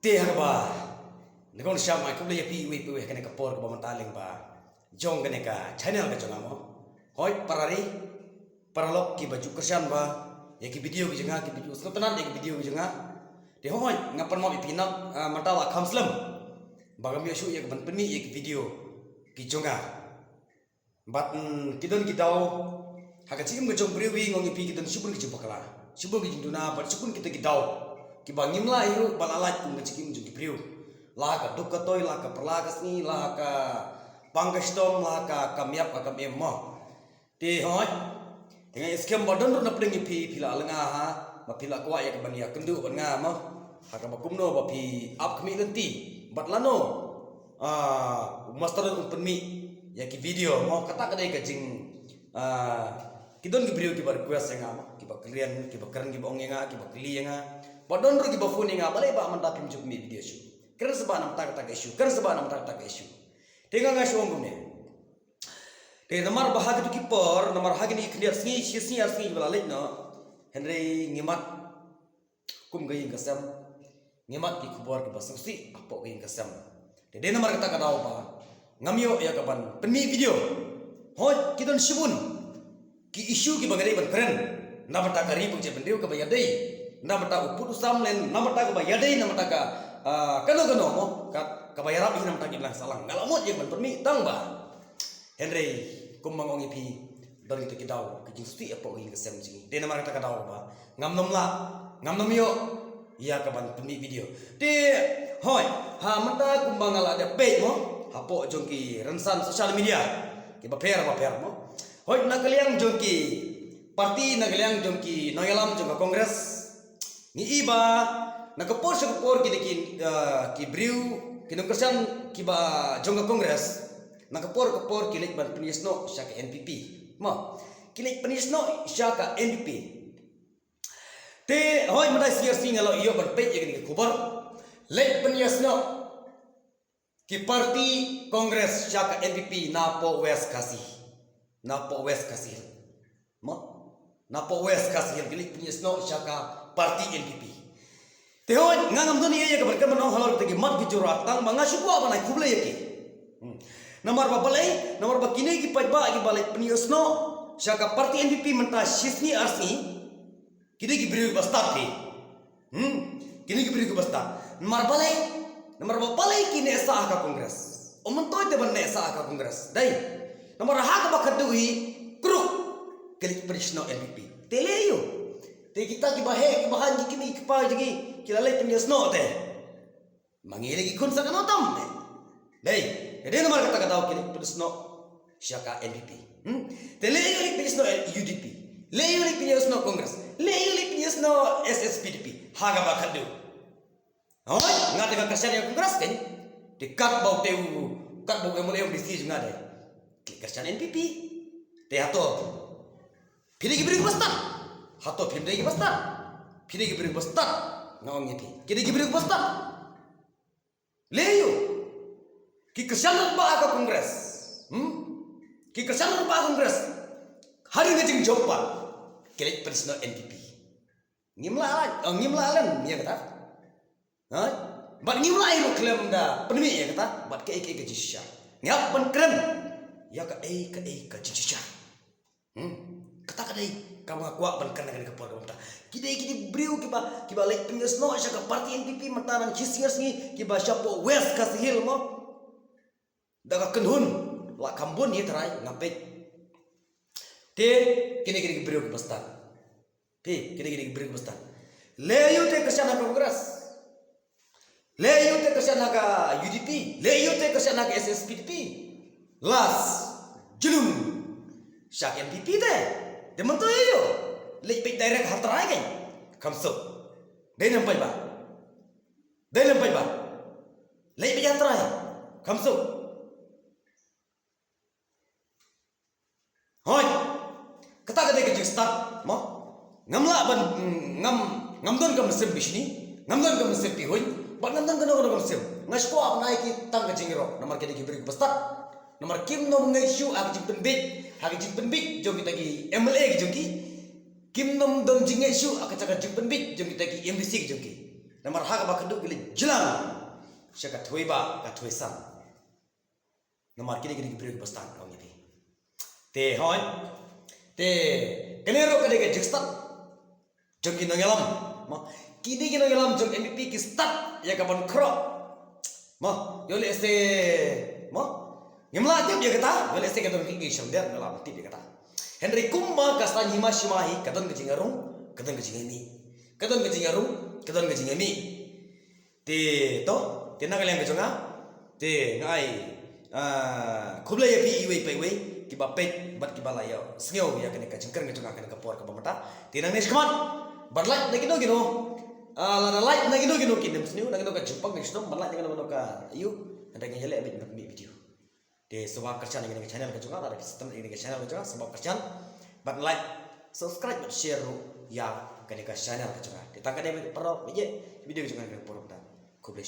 Tiang ba, ngon siapa aku boleh pi ui pi kena kapor ke bamataling ba, jong kena ka channel ka jong amo, hoi parari, paralok ki baju kersian ba, ya ki video ki jenga ki video setenan ya ki video ki jenga, di hoi ngapan mau pinak matala kamslam, bagam ya syu ya ban peni ya ki video ki jonga, bat kidon ki dau, hakat sigim ke jong brewi ngongi pi kidon subun ki jempakala, subun ki jinduna bat subun kita ki dau. Kiba ngimla hiru balalat kung ngacikim jung kipriu la ka dukka toy la ka perlagas ni la ka pangkastom la ka kamyap ka kamyam mo ti hoy dengan skem bodon ru na pling pi pila lenga ha ma pila kwa ya ka bania kendu ban nga mo ha ka bakumno ba pi ap kami lenti bat lano master un penmi ya ki video mo kata kadai ka jing kidon kipriu ki bar request nga mo ki ba kalian ki ba keren ki ba ong nga ki ba kli nga Padon ru giba phone nga balai ba man tapim juk mi video shu. Keren seba nam tak tak issue. Keren seba nam tak tak issue. Tengah nga shu ngumne. Te namar bahag tu kipor, namar hagin ikhnir sngi shisni arsni bala lek no. Henry ngimat kum gayin kasam. Ngimat ki kubor ke basang si apo gayin kasam. Te de namar kata kadau ba. Ngamyo ya kapan peni video. Hoi kidon shibun. Ki issue ki bagari ban keren. Na bata kari pung je bendiu ka bayadai. Namata uput usam len namata ka bayadai namata ka kano mo ka bayarap hi namata ki lang salang ngalamot je ban permi tang ba Henry kumangong ipi dari te kidau ki justi apo hi kesem jingi de namar ta kadau ba ngamnom yo iya ka ban permi video te hoi ha mata kumbangala de pe mo apo jongki rensan sosial media ki ba per mo hoi nakaliang jongki parti nakaliang jongki noyalam jongka kongres ni iba nakapor sa kapor ki briu kinong kersan ki ba jongga kongres nakapor kilik ban penisno siya ka NPP mo kilik penisno siya ka NPP te hoy maday siya ngalo iyo ban page ya ki kubar lek penisno ki parti kongres siya ka NPP napo west kasih mo napo west kasih kilik penisno siya ka parti NPP. Tehon ngangam doni ya kabar kabar nong halor tegi mat bijurak tang manga syukwa apa naik kuble yaki. Nomor balai nomor kini ki pajba ki balai peniusno syaka parti NPP menta shisni arsni kini ki beri bastat thi. Kini ki beri bastat. Nomor balai kini esa ka kongres. Omon toy te ban esa ka kongres. Dai. Nomor ha ka bakadui kruk kelik perisno NPP. Teleyo te kita ki bahan ki kimi ki pa jigi kilalai penyesno te mangile ki kun sa kanotam dei de nomor kata kata kini penyesno syaka NPP te leyo penyesno UDP leyo penyesno kongres leyo penyesno SSPDP haga bakadu hoy ngate ka kasar ya kongres kan dekat bau teu kat bau emole bisi ngade ki kasar NPP te ato pilih ki beri pastan hato film degi bastan pide gi beri bastan ngawang yati kide gi beri bastan leyo ki kesan ba ka kongres ki kesan ba kongres hari ngajing joppa kelek presno NPP ngimlalan ya kata ha bat ngimlai lo klem da penmi ya kata bat ke jisya ngap ban keren ya ka jisya kata kadai kamu kuat bankan dengan kepala kamu kita beriu kita lek penyesno syaka parti NPP matanan chisingers ni kita syapo west kasihil mo daga kenhun la kambun ni terai ngapet te kini beriu bastan kini beriu bastan leyo te kesana kongres leyo te kesana ka UDP leyo te kesana ka SSPDP las jelum syak NPP te Demen tu yo, lebih direct hatra kan, kamso. Dia nampai ba, lebih hatra kamso. Hoi, kata kerja start, mo, ngamla ban ngam don kam sem bisni, ngam don kam sem pi hoi, ban ngam don kam sem. Ngasko apa naik ki tang kerja ngiro, nomor kerja beri bestar. Nomor kim nom ngai hagi jing penbit jom kita ki MLA ki jom ki kim nom dom jing ngai shu aka cakap jing penbit jom kita ki MBC ki jom ki Namar hak ba keduk gile jelang. Syaka thoi ba ka thoi san. Namar kini kini beri bastang kau ni. Te hoi. Te kenero kade ke jikstat. Jom kini ngelam. Ma kini kini ngelam jom MVP ki start ya kapan kro. Ma yole este ma ngimla tiap dia kata yole este kadon ki shamder ngelam tiap dia kata. Henry Kumba kastan himashimahi kadon ke jingarung kadon ke jingani. Kadon ke jingarung kadon ke jingami. Te to te nagaleng ke jonga te ngai khubla ya pi iwe pe we ki ba pe bat ki bala ya snyo ya kene ka jingkar ke jonga kene ka por ka bamata te nang nes kaman badlai na gino gino la light na gino gino kinem snyo na gino ka jupang ne snom badlai na gino ka ayu anda ke hele abit mi video te sebab kerjaan ini channel ke jonga ada sistem ini ke channel ke jonga sebab kerjaan but like subscribe dan share ya kene ka channel ke jonga ditangkan dia perlu video ke jonga ke por ta kublai